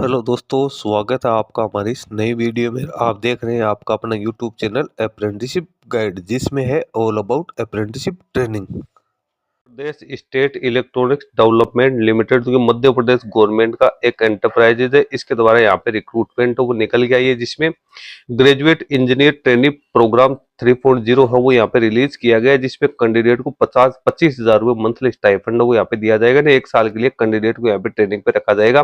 Hello दोस्तों, स्वागत है आपका हमारी इस नई वीडियो में। आप देख रहे हैं आपका अपना यूट्यूब चैनल अप्रेंटिसशिप गाइड, जिसमें है all about apprenticeship training. Pradesh state electronics development limited जो कि मध्य प्रदेश गवर्नमेंट का एक एंटरप्राइजेज है, इसके द्वारा यहाँ पे रिक्रूटमेंट वो निकल गया है, जिसमें ग्रेजुएट इंजीनियर ट्रेनिंग प्रोग्राम 3.0 है वो यहाँ पे रिलीज किया गया है, जिसमें कैंडिडेट को 25,000 रुपये मंथली स्टाइपेंड वो यहाँ पे दिया जाएगा। ना एक साल के लिए कैंडिडेट को यहाँ पे ट्रेनिंग पे रखा जाएगा।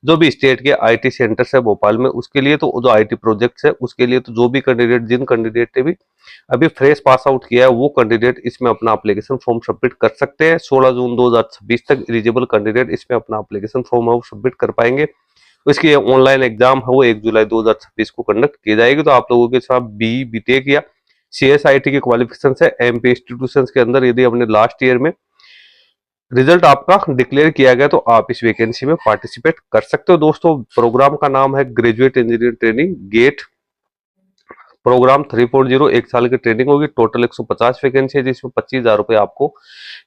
जो भी स्टेट के आईटी सेंटर्स है भोपाल में, उसके लिए तो जो आईटी प्रोजेक्ट्स है उसके लिए तो जो भी कैंडिडेट जिन कैंडिडेट ने भी अभी फ्रेश पास आउट किया है वो कैंडिडेट इसमें अपना एप्लीकेशन फॉर्म सबमिट कर सकते हैं। 16 जून 2026 तक एलिजिबल कैंडिडेट इसमें अपना एप्लीकेशन फॉर्म है वो सबमिट कर पाएंगे। इसकी ऑनलाइन एग्जाम है वो 1 जुलाई 2026 को कंडक्ट की जाएगी। तो आप लोगों के साथ बी बीटेक या सीएसआईटी के क्वालिफिकेशन है एमपी इंस्टीट्यूशन के अंदर यदि हमने लास्ट ईयर में रिजल्ट आपका डिक्लेयर किया गया तो आप इस वैकेंसी में पार्टिसिपेट कर सकते हो। दोस्तों, प्रोग्राम का नाम है graduate engineer training GET program 3.0। एक साल की ट्रेनिंग होगी। टोटल 150 वैकेंसी है, जिसमें 25,000 रुपए आपको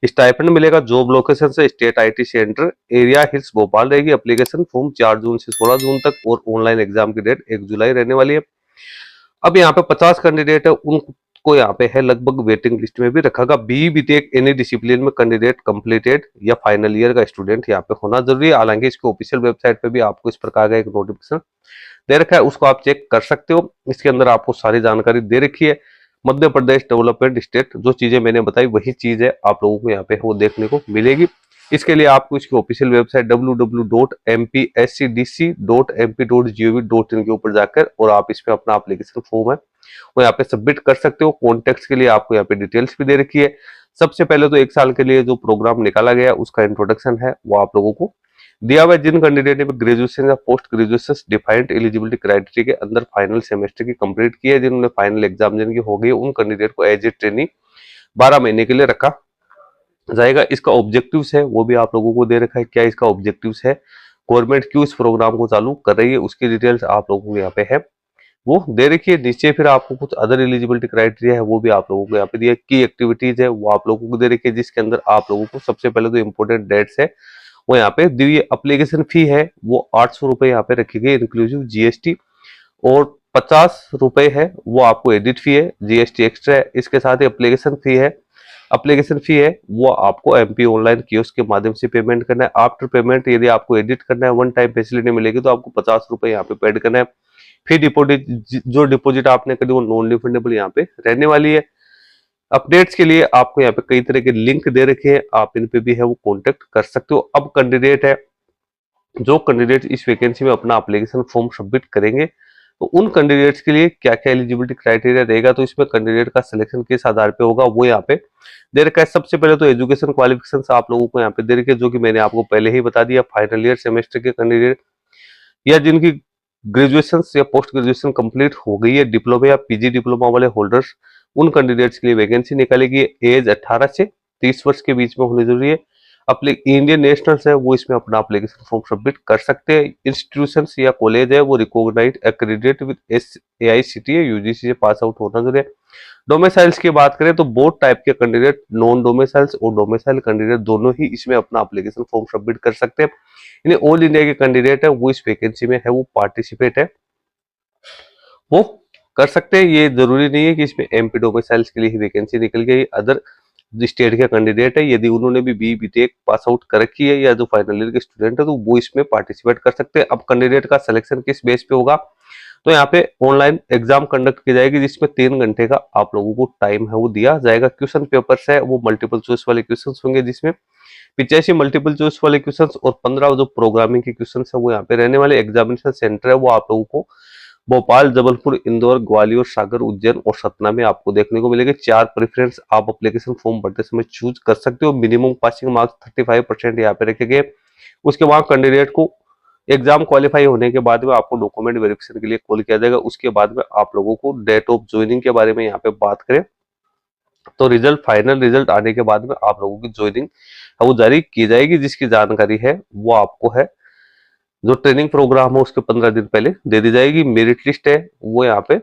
स्टाइपेंड मिलेगा। जॉब लोकेशन से state IT centre area hills Bhopal रहेगी। एप्लीकेशन फॉर्म 4 जून से 16 जून तक और ऑनलाइन एग्जाम की डेट 1 जुलाई रहने वाली है। अब यहाँ पे 50 कैंडिडेट है, उनको यहाँ पे है लगभग वेटिंग लिस्ट में भी रखा गया। बी बीटेक एनी डिसिप्लिन में कैंडिडेट कंप्लीटेड या फाइनल ईयर का स्टूडेंट यहाँ पे होना जरूरी है। हालांकि इसके ऑफिशियल वेबसाइट पे भी आपको इस प्रकार का एक नोटिफिकेशन दे रखा है, उसको आप चेक कर सकते हो। इसके अंदर आपको सारी जानकारी दे रखी है। मध्य प्रदेश डेवलपमेंट स्टेट, जो चीजें मैंने बताई वही चीज है आप लोगों को यहाँ पे वो देखने को मिलेगी। इसके लिए आपको इसकी ऑफिशियल वेबसाइट www.mpscdc.mp.gov.in के ऊपर जाकर और आप इस पे अपना एप्लीकेशन फॉर्म है वो यहाँ पे सबमिट कर सकते हो। कॉन्टेक्ट के लिए आपको यहाँ पे डिटेल्स भी दे रखी है। सबसे पहले तो एक साल के लिए जो प्रोग्राम निकाला गया उसका इंट्रोडक्शन है वो आप लोगों को दिया हुआ है। जिन कैंडिडेट ने ग्रेजुएशन या post graduation defined eligibility criteria के अंदर फाइनल सेमेस्टर की कंप्लीट की है, जिन्होंने फाइनल एग्जाम जिनकी हो गई, उन कैंडिडेट को एज ए ट्रेनिंग 12 महीने के लिए रखा जाएगा। इसका ऑब्जेक्टिव्स है वो भी आप लोगों को दे रखा है। क्या इसका ऑब्जेक्टिव्स है, गवर्नमेंट क्यों इस प्रोग्राम को चालू कर रही है, उसकी डिटेल्स आप लोगों को यहाँ पे है वो दे रखी है। नीचे फिर आपको कुछ अदर एलिजिबिलिटी क्राइटेरिया है वो भी आप लोगों को यहाँ पे दिया। की एक्टिविटीज है वो आप लोगों को दे रखी है, जिसके अंदर आप लोगों को सबसे पहले तो इंपोर्टेंट डेट्स है वो यहाँ पे दी। एप्लीकेशन फी है वो 800 रुपए यहाँ पे रखी गई इंक्लूसिव जीएसटी, और 50 रुपए है वो आपको एडिट फी है, जीएसटी एक्स्ट्रा है। इसके साथ ही एप्लीकेशन फी है वो आपको एमपी ऑनलाइन कियोस्क के माध्यम से पेमेंट करना है। आफ्टर पेमेंट यदि आपको एडिट करना है, वन टाइम फैसिलिटी मिलेगी तो आपको 50 रुपए यहाँ पे पेड करना है। फिर डिपोजिट, जो डिपोजिट आपने करी वो नॉन रिफंडेबल यहाँ पे रहने वाली है। अपडेट्स के लिए आपको यहाँ पे कई तरह के लिंक दे रखे हैं, आप इन पे भी है वो कांटेक्ट कर सकते हो। अब कैंडिडेट है, जो कैंडिडेट इस वैकेंसी में अपना एप्लीकेशन फॉर्म सबमिट करेंगे तो उन कैंडिडेट्स के लिए क्या क्या एलिजिबिलिटी क्राइटेरिया रहेगा, तो इसमें कैंडिडेट का सिलेक्शन किस आधार पे होगा वो यहाँ पे दे रखा है। सबसे पहले तो एजुकेशन क्वालिफिकेशन आप लोगों को यहाँ पे दे रखे, जो कि मैंने आपको पहले ही बता दिया। फाइनल ईयर सेमेस्टर के कैंडिडेट या जिनकी ग्रेजुएशन या पोस्ट ग्रेजुएशन कंप्लीट हो गई है, डिप्लोमा या पीजी डिप्लोमा वाले होल्डर्स, उन कैंडिडेट्स के लिए वैकेंसी निकालेगी। एज 18 से 30 वर्ष के बीच में होनी जरूरी है। अपने इंडियन नेशनल्स है वो इसमें अपना एप्लीकेशन फॉर्म सबमिट कर सकते हैं। इंस्टीट्यूशंस या कॉलेज है वो recognised accredited with AICTE UGC से पास आउट होना जरूरी है। डोमिसाइल्स की बात करें तो बोथ टाइप के कैंडिडेट, नॉन डोमिसाइल्स और डोमिसाइल कैंडिडेट, दोनों ही इसमें अपना एप्लीकेशन फॉर्म सबमिट कर सकते हैं। यानी ऑल इंडिया के कैंडिडेट है वो इस वैकेंसी में है वो पार्टिसिपेट है वो कर सकते हैं। ये जरूरी नहीं है कि इसमें एमपी डोमिसाइल्स के लिए ही वैकेंसी निकल गई। अदर स्टेट के कैंडिडेट है यदि उन्होंने भी बी बीटेक पास आउट कर रखी है या जो फाइनल ईयर के स्टूडेंट है तो वो इसमें पार्टिसिपेट कर सकते हैं। अब कैंडिडेट का सिलेक्शन किस बेस पे होगा, तो यहाँ पे ऑनलाइन एग्जाम कंडक्ट की जाएगी, जिसमें 3 घंटे का आप लोगों को टाइम है वो दिया जाएगा। क्वेश्चन पेपर्स है वो मल्टीपल चॉइस वाले क्वेश्चन होंगे, जिसमें 85 मल्टीपल चॉइस वाले क्वेश्चन और 15 जो प्रोग्रामिंग के क्वेश्चन है वो यहाँ पे रहने वाले। एग्जामिनेशन सेंटर है वो आप लोगों को भोपाल, जबलपुर, इंदौर, ग्वालियर, सागर, उज्जैन और सतना में आपको देखने को मिलेगी। 4 प्रेफरेंस आप एप्लीकेशन फॉर्म भरते समय चूज कर सकते हो। मिनिमम पासिंग मार्क्स 35% यहाँ पे रखे गए। उसके बाद कैंडिडेट को एग्जाम क्वालिफाई होने के बाद में आपको डॉक्यूमेंट वेरिफिकेशन के लिए कॉल किया जाएगा। उसके बाद में आप लोगों को डेट ऑफ ज्वाइनिंग के बारे में यहाँ पे बात करें तो फाइनल रिजल्ट आने के बाद में आप लोगों की ज्वाइनिंग वो जारी की जाएगी, जिसकी जानकारी है वो आपको है जो ट्रेनिंग प्रोग्राम है उसके 15 दिन पहले दे दी जाएगी। मेरिट लिस्ट है वो यहाँ पे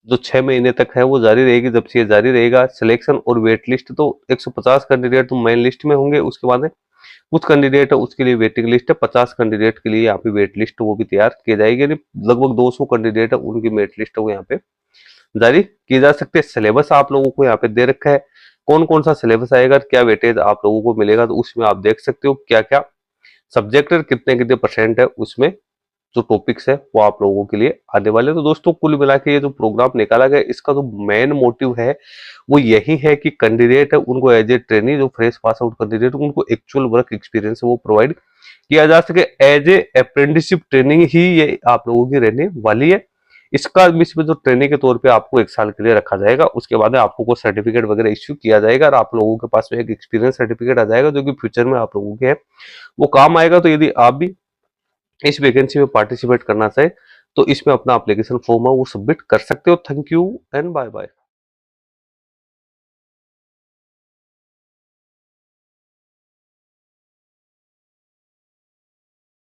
जो 6 महीने तक है वो जारी रहेगी, जब से ये जारी रहेगा। सिलेक्शन और वेट लिस्ट तो 150 कैंडिडेट तो मेन लिस्ट में होंगे, उसके बाद कुछ कैंडिडेट है उसके लिए वेटिंग लिस्ट है, 50 कैंडिडेट के लिए यहाँ पे वेट लिस्ट वो भी तैयार की जाएगी, यानी लगभग 200 कैंडिडेट है उनकी वेट लिस्ट वो यहाँ पे जारी की जा सकती है। सिलेबस आप लोगों को यहाँ पे दे रखा है, कौन कौन सा सिलेबस आएगा, क्या वेटेज आप लोगों को मिलेगा, तो उसमें आप देख सकते हो क्या क्या सब्जेक्ट कितने कितने परसेंट है, उसमें जो टॉपिक्स है वो आप लोगों के लिए आने वाले। तो दोस्तों कुल मिला के ये जो प्रोग्राम निकाला गया इसका जो मेन मोटिव है वो यही है कि कैंडिडेट है उनको एज ए ट्रेनी, जो फ्रेश पास आउट कैंडिडेट उनको एक्चुअल वर्क एक्सपीरियंस वो प्रोवाइड किया जा सके। एज ए अप्रेंटिसशिप ट्रेनिंग ही ये आप लोगों की रहने वाली है। इसका इसमें जो ट्रेनिंग के तौर पे आपको 1 साल के लिए रखा जाएगा, उसके बाद आपको कोई सर्टिफिकेट वगैरह इश्यू किया जाएगा और आप लोगों के पास में एक एक्सपीरियंस सर्टिफिकेट आ जाएगा जो कि फ्यूचर में आप लोगों के है वो काम आएगा। तो यदि आप भी इस वैकेंसी में पार्टिसिपेट करना चाहे तो इसमें अपना एप्लीकेशन फॉर्म है वो सबमिट कर सकते हो। Thank you and bye bye.